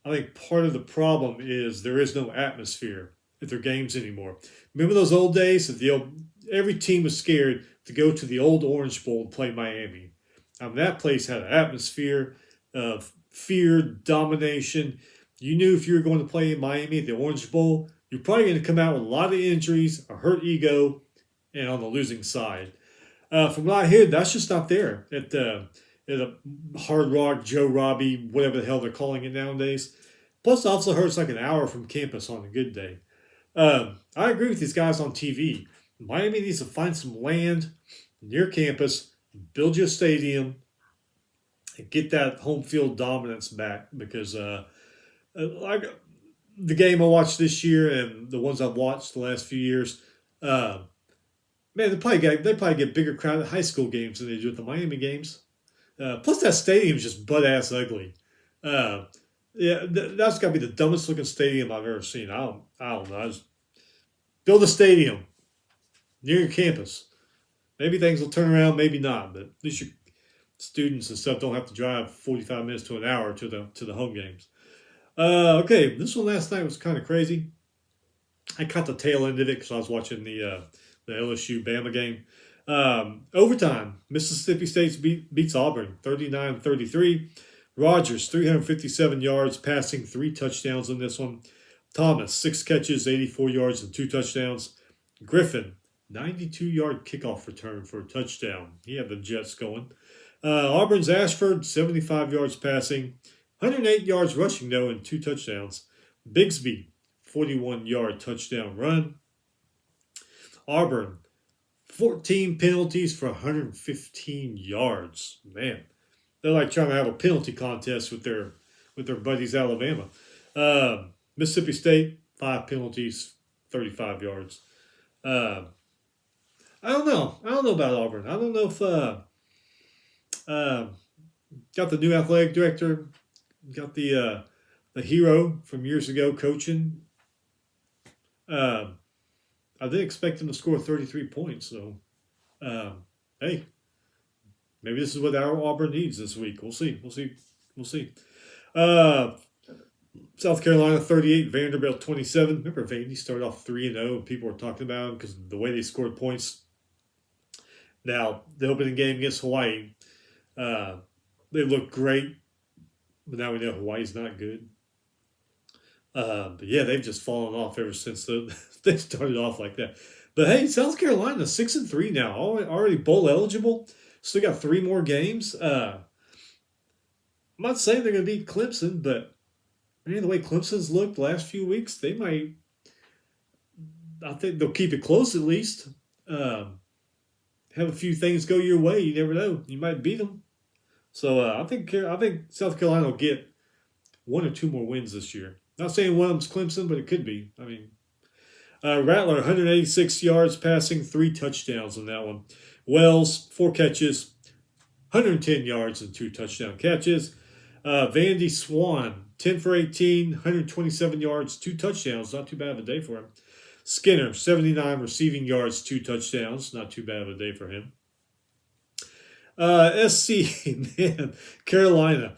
I think part of the problem is there is no atmosphere at their games anymore. Remember those old days that every team was scared to go to the old Orange Bowl and play Miami. I mean, that place had an atmosphere of fear, domination. You knew if you were going to play in Miami at the Orange Bowl, you're probably going to come out with a lot of injuries, a hurt ego, and on the losing side. From what I hear, that's just not there at a Hard Rock, Joe Robbie, whatever the hell they're calling it nowadays. Plus, it also hurts like an hour from campus on a good day. I agree with these guys on TV. Miami needs to find some land near campus, build you a stadium, and get that home field dominance back. Because like the game I watched this year and the ones I've watched the last few years, man, they probably get bigger crowd at high school games than they do at the Miami games. Plus, that stadium is just butt ass ugly. That's got to be the dumbest looking stadium I've ever seen. I don't know. Build a stadium near your campus. Maybe things will turn around, maybe not. But at least your students and stuff don't have to drive 45 minutes to an hour to the home games. Okay, this one last night was kind of crazy. I caught the tail end of it because I was watching the LSU Bama game. Overtime, Mississippi State beats Auburn 39-33. Rogers, 357 yards, passing, 3 touchdowns in this one. Thomas, 6 catches, 84 yards, and 2 touchdowns. Griffin, 92-yard kickoff return for a touchdown. He had the Jets going. Auburn's Ashford, 75 yards passing, 108 yards rushing, though, and 2 touchdowns. Bigsby, 41-yard touchdown run. Auburn, 14 penalties for 115 yards. Man, they're like trying to have a penalty contest with their buddies Alabama. Mississippi State, 5 penalties, 35 yards. I don't know. I don't know about Auburn. I don't know if got the new athletic director, got the hero from years ago coaching. I didn't expect him to score 33 points. So, hey, maybe this is what our Auburn needs this week. We'll see. South Carolina 38, Vanderbilt 27. Remember, Vandy started off 3-0, and people were talking about them because of the way they scored points. Now, the opening game against Hawaii, they looked great, but now we know Hawaii's not good. But yeah, they've just fallen off ever since they started off like that. But hey, South Carolina 6-3 now, already bowl eligible. Still got 3 more games. I'm not saying they're going to beat Clemson, but the way Clemson's looked the last few weeks, they might. I think they'll keep it close at least. Have a few things go your way. You never know. You might beat them. So I think South Carolina will get 1 or 2 more wins this year. Not saying one of them's Clemson, but it could be. I mean, Rattler, 186 yards passing, 3 touchdowns on that one. Wells, 4 catches, 110 yards and 2 touchdown catches. Vandy Swan, 10 for 18, 127 yards, 2 touchdowns. Not too bad of a day for him. Skinner, 79 receiving yards, 2 touchdowns. Not too bad of a day for him. SC, man, Carolina,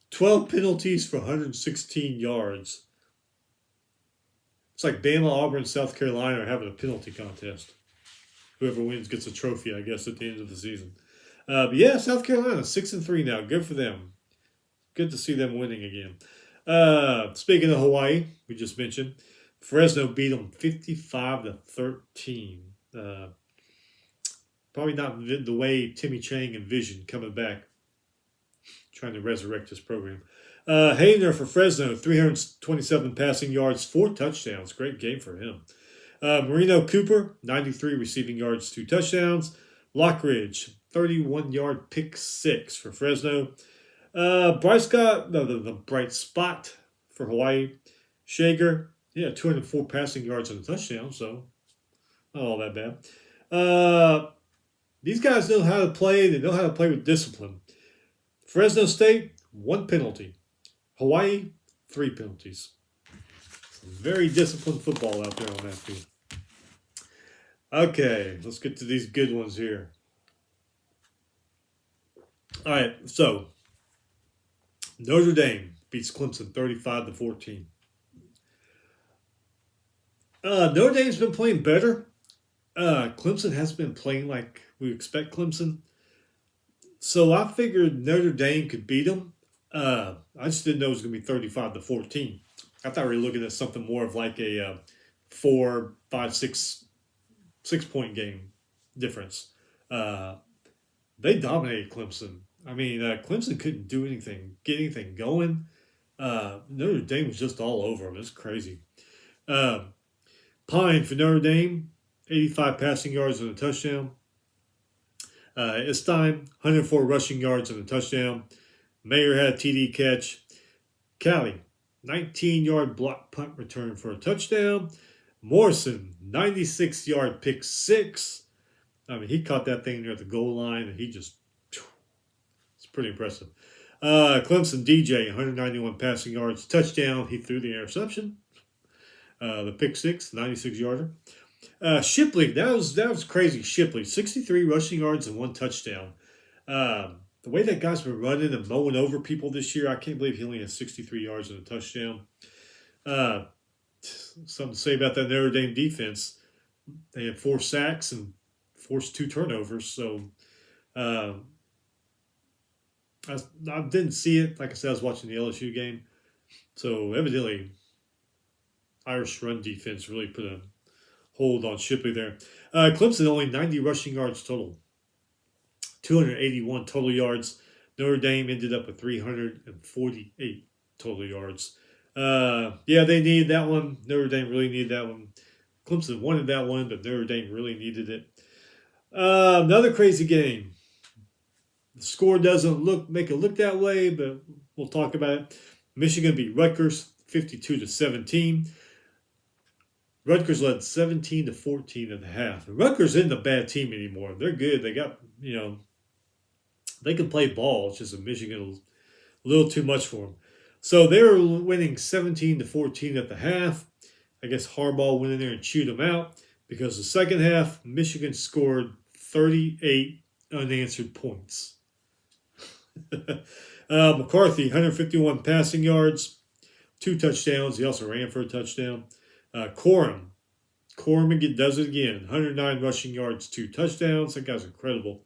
12 penalties for 116 yards. It's like Bama, Auburn, South Carolina are having a penalty contest. Whoever wins gets a trophy, I guess, at the end of the season. But yeah, South Carolina, 6-3 now. Good for them. Good to see them winning again. Speaking of Hawaii, we just mentioned, Fresno beat them 55-13. Probably not the way Timmy Chang envisioned coming back, trying to resurrect this program. Hayner for Fresno, 327 passing yards, 4 touchdowns. Great game for him. Marino Cooper, 93 receiving yards, 2 touchdowns. Lockridge, 31-yard pick 6 for Fresno. The bright spot for Hawaii. Shager, 204 passing yards and a touchdown, so not all that bad. These guys know how to play. They know how to play with discipline. Fresno State, 1 penalty. Hawaii, 3 penalties. Some very disciplined football out there on that field. Okay, let's get to these good ones here. All right, so Notre Dame beats Clemson 35-14. Notre Dame's been playing better. Clemson has been playing like we expect Clemson. So I figured Notre Dame could beat them. I just didn't know it was going to be 35-14. I thought we were looking at something more of like a 4, 5, 6-point game difference. They dominated Clemson. I mean, Clemson couldn't do anything, get anything going. Notre Dame was just all over them. It's crazy. Pine for Notre Dame, 85 passing yards and a touchdown. Estein, 104 rushing yards and a touchdown. Mayer had a TD catch. Callie, 19-yard block punt return for a touchdown. Morrison, 96-yard pick 6. I mean, he caught that thing near the goal line, and it's pretty impressive. Clemson DJ, 191 passing yards, touchdown. He threw the interception. The pick 6, 96-yarder. Shipley, that was crazy. Shipley, 63 rushing yards and 1 touchdown. The way that guy's been running and mowing over people this year, I can't believe he only has 63 yards and a touchdown. Something to say about that Notre Dame defense. They had 4 sacks and forced 2 turnovers. So uh, I didn't see it. Like I said, I was watching the LSU game. So evidently, Irish run defense really put a hold on Shipley there. Clemson only 90 rushing yards total, 281 total yards. Notre Dame ended up with 348 total yards. Yeah, they needed that one. Notre Dame really needed that one. Clemson wanted that one, but Notre Dame really needed it. Another crazy game. The score doesn't make it look that way, but we'll talk about it. Michigan beat Rutgers 52-17. Rutgers led 17-14 at the half. And Rutgers isn't a bad team anymore. They're good. They got, they can play ball. It's just a Michigan a little too much for them. So they were winning 17-14 at the half. I guess Harbaugh went in there and chewed them out because the second half, Michigan scored 38 unanswered points. McCarthy, 151 passing yards, 2 touchdowns. He also ran for a touchdown. Corum does it again. 109 rushing yards, 2 touchdowns. That guy's incredible.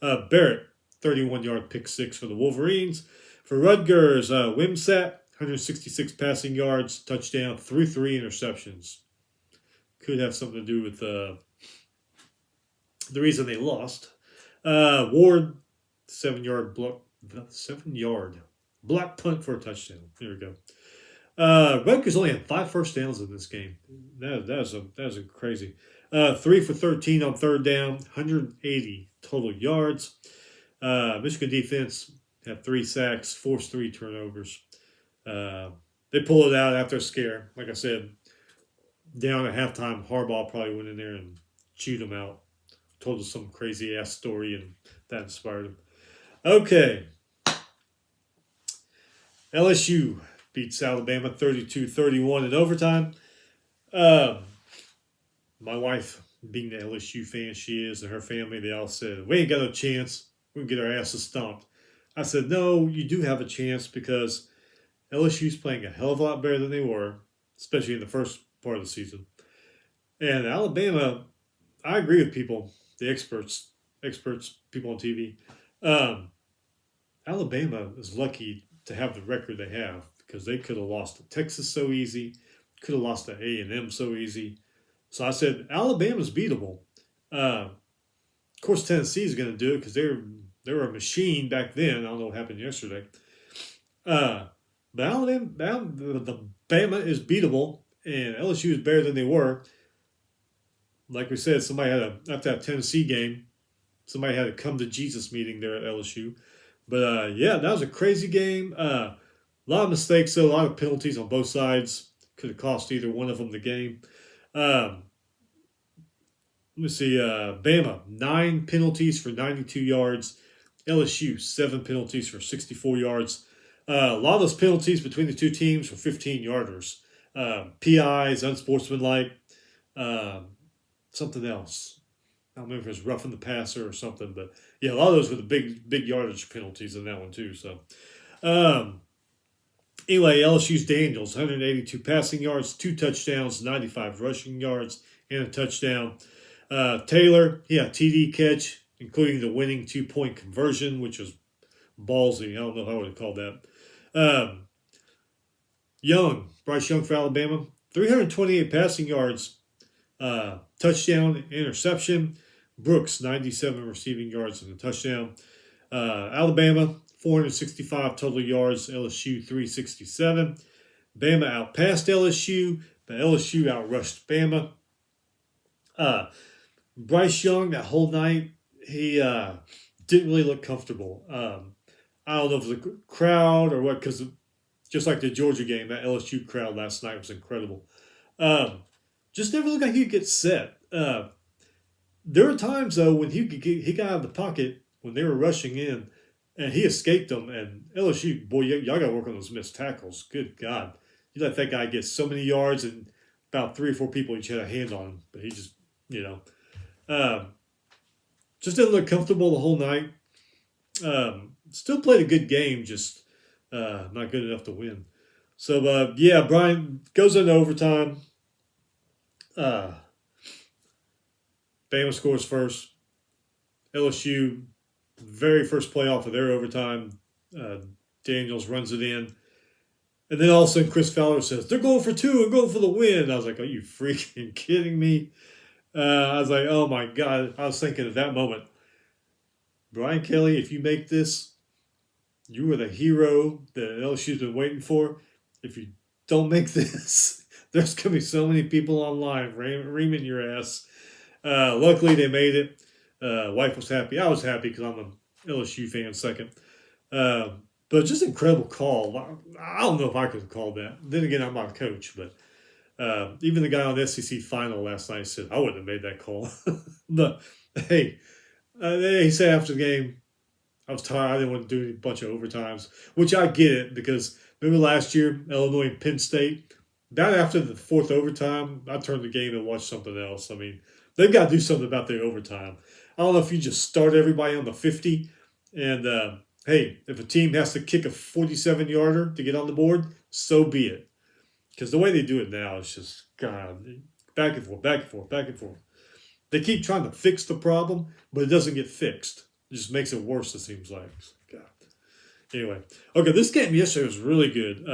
Barrett, 31-yard pick 6 for the Wolverines. For Rutgers, Wimsatt, 166 passing yards, touchdown, 3 interceptions. Could have something to do with the reason they lost. Ward, 7-yard block punt for a touchdown. There we go. Rutgers only had 5 first downs in this game. That was crazy. 3 for 13 on third down, 180 total yards. Michigan defense had 3 sacks, forced 3 turnovers. They pulled it out after a scare. Like I said, down at halftime, Harbaugh probably went in there and chewed them out. Told us some crazy ass story, and that inspired him. Okay. LSU beats Alabama 32-31 in overtime. My wife, being the LSU fan she is, and her family, they all said, we ain't got no chance. We're going to get our asses stomped. I said, no, you do have a chance because LSU's playing a hell of a lot better than they were, especially in the first part of the season. And Alabama, I agree with people, the experts, people on TV. Alabama is lucky to have the record they have because they could have lost to Texas so easy, could have lost to A&M so easy. So I said, Alabama's beatable. Of course, Tennessee is going to do it because they were a machine back then. I don't know what happened yesterday. But Bama is beatable, and LSU is better than they were. Like we said, after that Tennessee game, somebody had a come to Jesus meeting there at LSU. But yeah, that was a crazy game. A lot of mistakes, though, a lot of penalties on both sides. Could have cost either one of them the game. Let me see. Bama, 9 penalties for 92 yards. LSU, 7 penalties for 64 yards. A lot of those penalties between the two teams were 15-yarders. PIs, unsportsmanlike, something else. I don't remember if it was roughing the passer or something, but yeah, a lot of those were the big yardage penalties in that one too. So, anyway, LSU's Daniels, 182 passing yards, 2 touchdowns, 95 rushing yards, and a touchdown. Taylor, TD catch, including the winning 2-point conversion, which was ballsy. I don't know how I would have called that. Bryce Young for Alabama, 328 passing yards, touchdown, interception. Brooks, 97 receiving yards and a touchdown. Alabama, 465 total yards. LSU, 367. Bama outpassed LSU, but LSU outrushed Bama. Bryce Young, that whole night, he didn't really look comfortable. I don't know if it was the crowd or what, because just like the Georgia game, that LSU crowd last night was incredible. Just never looked like he'd get set. There were times, though, when he got out of the pocket when they were rushing in, and he escaped them. And LSU, boy, y'all got to work on those missed tackles. Good God. You let that guy get so many yards, and about 3 or 4 people each had a hand on him. But he just, just didn't look comfortable the whole night. Still played a good game, just not good enough to win. So, Brian goes into overtime. Bama scores first. LSU, very first play off of their overtime, uh, Daniels runs it in. And then all of a sudden, Chris Fowler says, they're going for two and going for the win. I was like, are you freaking kidding me? I was like, oh my God. I was thinking at that moment, Brian Kelly, if you make this, you are the hero that LSU's been waiting for. If you don't make this, there's going to be so many people online reaming your ass. Luckily, they made it. Wife was happy. I was happy because I'm an LSU fan second. But just incredible call. I don't know if I could have called that. Then again, I'm not a coach, but even the guy on the SEC final last night said, I wouldn't have made that call. But hey, he said after the game, I was tired. I didn't want to do a bunch of overtimes, which I get it because remember last year, Illinois and Penn State? That after the fourth overtime, I turned the game and watched something else. I mean, they've got to do something about their overtime. I don't know if you just start everybody on the 50 and, hey, if a team has to kick a 47-yarder to get on the board, so be it. Because the way they do it now is just, God, back and forth, back and forth, back and forth. They keep trying to fix the problem, but it doesn't get fixed. It just makes it worse, it seems like. God. Anyway, okay, this game yesterday was really good.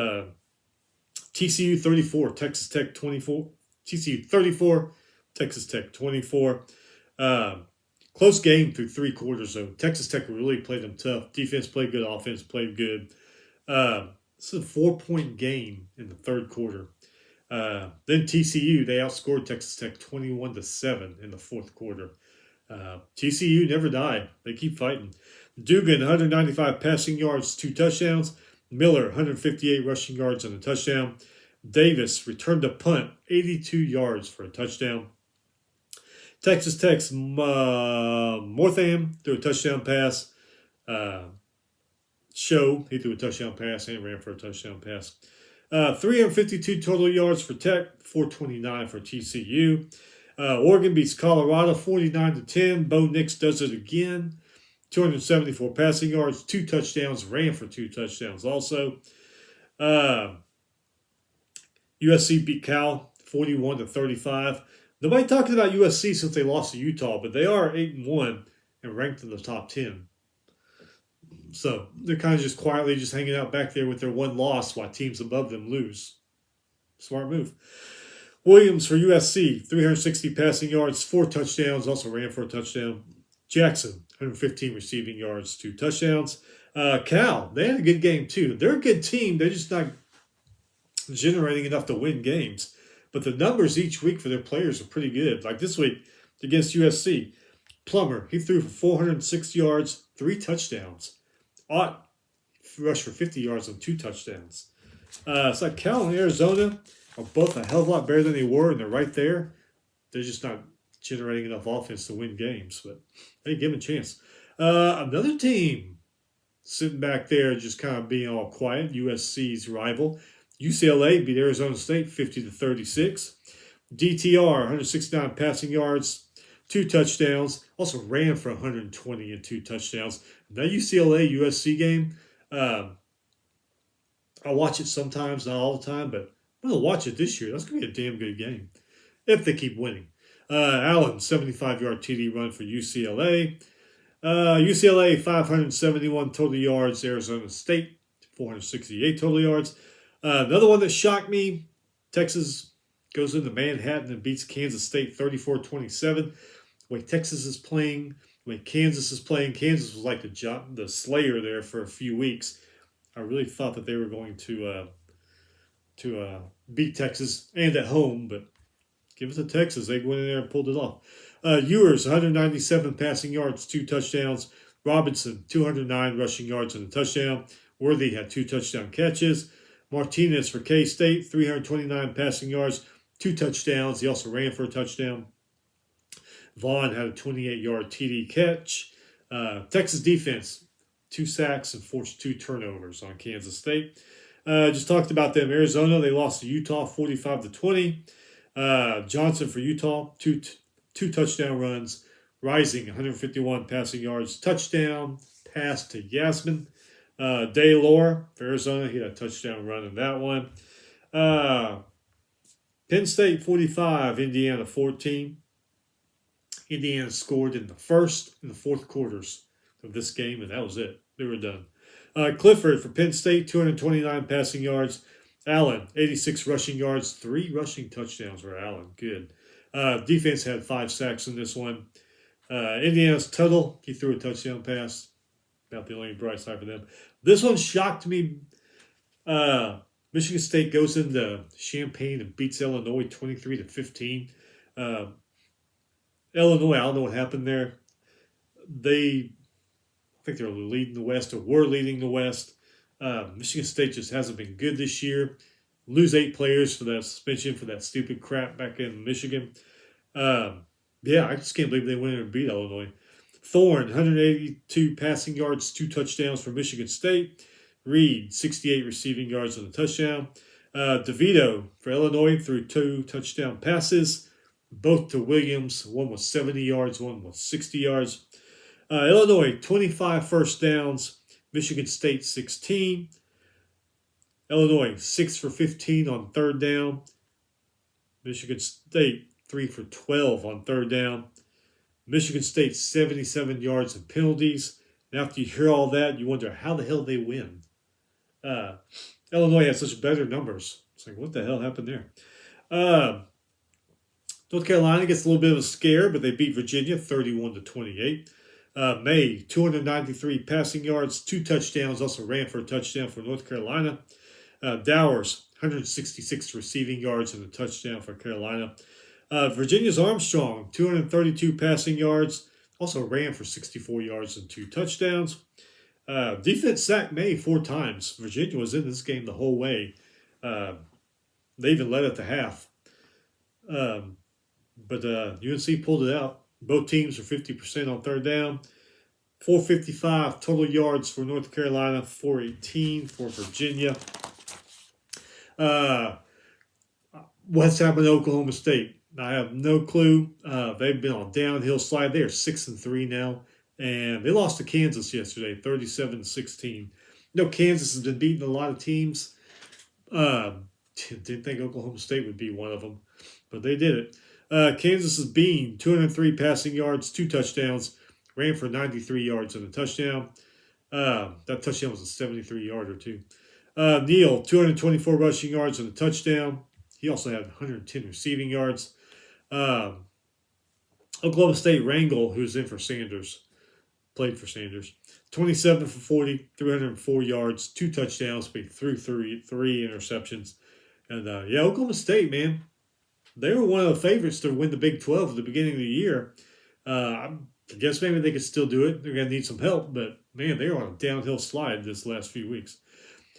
TCU 34, Texas Tech 24. TCU 34, Texas Tech 24. Close game through three quarters, though. Texas Tech really played them tough. Defense played good, offense played good. This is a 4-point game in the third quarter. Then TCU, they outscored Texas Tech 21-7 in the fourth quarter. TCU never died. They keep fighting. Dugan, 195 passing yards, 2 touchdowns. Miller, 158 rushing yards and a touchdown. Davis returned a punt, 82 yards for a touchdown. Texas Tech's Mortham threw a touchdown pass. He threw a touchdown pass and ran for a touchdown pass. 352 total yards for Tech, 429 for TCU. Oregon beats Colorado 49-10. Bo Nix does it again. 274 passing yards, 2 touchdowns, ran for 2 touchdowns also. USC beat Cal 41-35. Nobody talking about USC since they lost to Utah, but they are 8-1 and ranked in the top 10. So they're kind of just quietly just hanging out back there with their one loss while teams above them lose. Smart move. Williams for USC, 360 passing yards, 4 touchdowns, also ran for a touchdown. Jackson, 115 receiving yards, 2 touchdowns. Cal, they had a good game too. They're a good team. They're just not generating enough to win games. But the numbers each week for their players are pretty good. Like this week against USC, Plummer, he threw for 406 yards, 3 touchdowns. Ott rushed for 50 yards and 2 touchdowns. It's like Cal and Arizona are both a hell of a lot better than they were, and they're right there. They're just not generating enough offense to win games. But hey, give them a chance. Another team sitting back there just kind of being all quiet, USC's rival. UCLA beat Arizona State 50-36. DTR, 169 passing yards, 2 touchdowns. Also ran for 120 and 2 touchdowns. That UCLA-USC game, I watch it sometimes, not all the time, but I'm going to watch it this year. That's going to be a damn good game if they keep winning. Allen, 75-yard TD run for UCLA. UCLA, 571 total yards. Arizona State, 468 total yards. Another one that shocked me, Texas goes into Manhattan and beats Kansas State 34-27. The way Texas is playing, the way Kansas is playing, Kansas was like the slayer there for a few weeks. I really thought that they were going to beat Texas and at home, but give it to Texas. They went in there and pulled it off. Ewers, 197 passing yards, 2 touchdowns. Robinson, 209 rushing yards and a touchdown. Worthy had 2 touchdown catches. Martinez for K-State, 329 passing yards, 2 touchdowns. He also ran for a touchdown. Vaughn had a 28-yard TD catch. Texas defense, 2 sacks and forced 2 turnovers on Kansas State. Just talked about them. Arizona, they lost to Utah 45-20. Johnson for Utah, two touchdown runs. Rising, 151 passing yards. Touchdown pass to Yasmin. Daylor for Arizona, he had a touchdown run in that one. Penn State 45, Indiana 14. Indiana scored in the first and the fourth quarters of this game, and that was it. They were done. Clifford for Penn State, 229 passing yards. Allen, 86 rushing yards, 3 rushing touchdowns for Allen. Good. Defense had 5 sacks in this one. Indiana's Tuttle, he threw a touchdown pass. About the only bright side for them. This one shocked me. Michigan State goes into Champaign and beats Illinois 23-15. Illinois, I don't know what happened there. I think they were leading the West or were leading the West. Michigan State just hasn't been good this year. Lose 8 players for that suspension for that stupid crap back in Michigan. I just can't believe they went and beat Illinois. Thorne, 182 passing yards, 2 touchdowns for Michigan State. Reed, 68 receiving yards and a touchdown. DeVito for Illinois threw 2 touchdown passes, both to Williams. One was 70 yards, one was 60 yards. Illinois, 25 first downs. Michigan State, 16. Illinois, 6 for 15 on third down. Michigan State, 3 for 12 on third down. Michigan State, 77 yards and penalties. And after you hear all that, you wonder how the hell they win. Illinois had such better numbers. It's like, what the hell happened there? North Carolina gets a little bit of a scare, but they beat Virginia 31-28. May, 293 passing yards, 2 touchdowns, also ran for a touchdown for North Carolina. Dowers, 166 receiving yards and a touchdown for Carolina. Virginia's Armstrong, 232 passing yards, also ran for 64 yards and 2 touchdowns. Defense sacked May 4 times. Virginia was in this game the whole way. They even led at the half. But UNC pulled it out. Both teams are 50% on third down. 455 total yards for North Carolina, 418 for Virginia. What's happened to Oklahoma State? I have no clue. They've been on a downhill slide. They are 6-3 now. And they lost to Kansas yesterday, 37-16. Kansas has been beating a lot of teams. Didn't think Oklahoma State would be one of them, but they did it. Kansas's Bean, 203 passing yards, 2 touchdowns, ran for 93 yards and a touchdown. That touchdown was a 73-yarder too. Neal, 224 rushing yards and a touchdown. He also had 110 receiving yards. Oklahoma State Rangel, who's in for Sanders, played for Sanders. 27 for 40, 304 yards, 2 touchdowns, but he threw three interceptions. And Oklahoma State, man, they were one of the favorites to win the Big 12 at the beginning of the year. I guess maybe they could still do it. They're going to need some help, but man, they are on a downhill slide this last few weeks.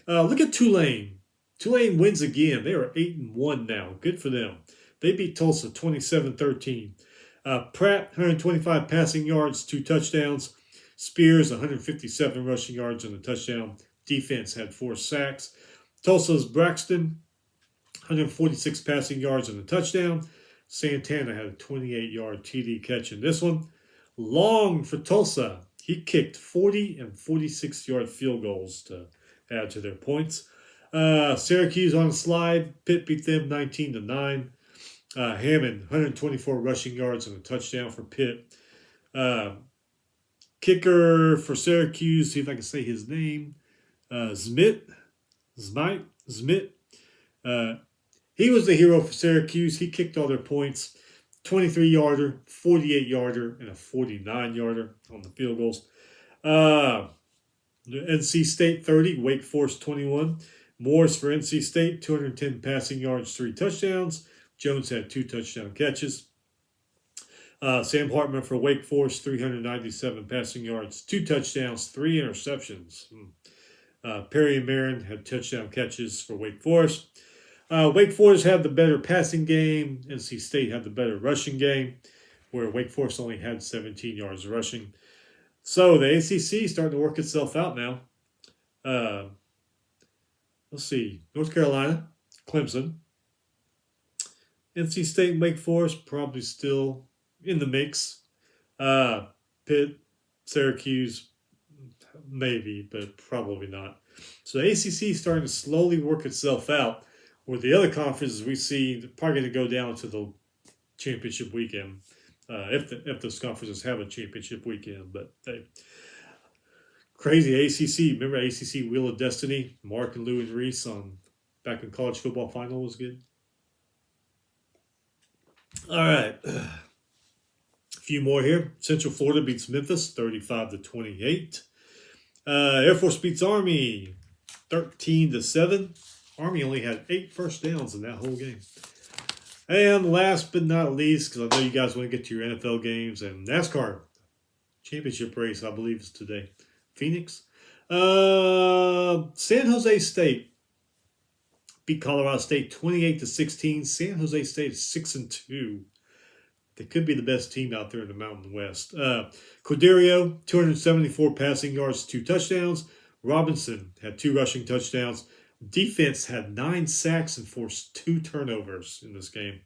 Look at Tulane. Tulane wins again. They are 8-1 now. Good for them. They beat Tulsa 27-13. Pratt, 125 passing yards, 2 touchdowns. Spears, 157 rushing yards and a touchdown. Defense had 4 sacks. Tulsa's Braxton, 146 passing yards and a touchdown. Santana had a 28-yard TD catch in this one. Long for Tulsa. He kicked 40 and 46-yard field goals to add to their points. Syracuse on a slide. Pitt beat them 19-9. Hammond, 124 rushing yards and a touchdown for Pitt. Kicker for Syracuse, see if I can say his name. Zmit. He was the hero for Syracuse. He kicked all their points. 23-yarder, 48-yarder, and a 49-yarder on the field goals. NC State 30, Wake Forest 21. Morris for NC State, 210 passing yards, 3 touchdowns. Jones had 2 touchdown catches. Sam Hartman for Wake Forest, 397 passing yards, 2 touchdowns, 3 interceptions. Perry and Marin had touchdown catches for Wake Forest. Wake Forest had the better passing game. NC State had the better rushing game, where Wake Forest only had 17 yards rushing. So the ACC is starting to work itself out now. Let's see. North Carolina, Clemson. NC State and Wake Forest probably still in the mix. Pitt, Syracuse, maybe, but probably not. So the ACC is starting to slowly work itself out, where the other conferences we see are probably going to go down to the championship weekend. if those conferences have a championship weekend. But hey, crazy ACC. Remember ACC Wheel of Destiny? Mark and Lou and Reese on back in college football final was good. All right. A few more here. Central Florida beats Memphis 35-28. Air Force beats Army 13-7. Army only had 8 first downs in that whole game. And last but not least, because I know you guys want to get to your NFL games and NASCAR championship race, I believe is today. Phoenix. San Jose State beat Colorado State 28-16. San Jose State is 6-2. They could be the best team out there in the Mountain West. Corderio, 274 passing yards, 2 touchdowns. Robinson had 2 rushing touchdowns. Defense had 9 sacks and forced 2 turnovers in this game.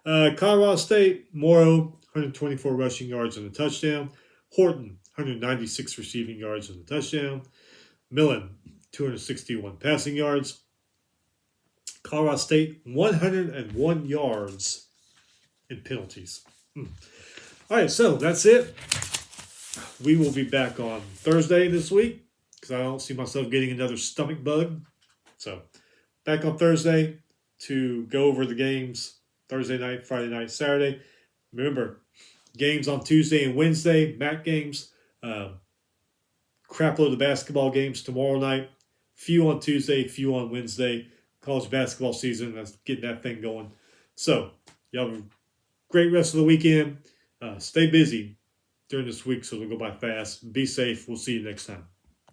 Colorado State, Morrow, 124 rushing yards and a touchdown. Horton, 196 receiving yards and a touchdown. Millen, 261 passing yards. Colorado State, 101 yards in penalties. All right, so that's it. We will be back on Thursday this week because I don't see myself getting another stomach bug. So back on Thursday to go over the games Thursday night, Friday night, Saturday. Remember, games on Tuesday and Wednesday, MAC games. Crap load of basketball games tomorrow night. Few on Tuesday, few on Wednesday. College basketball season, that's getting that thing going. So, y'all have a great rest of the weekend. Stay busy during this week so it'll go by fast. Be safe. We'll see you next time.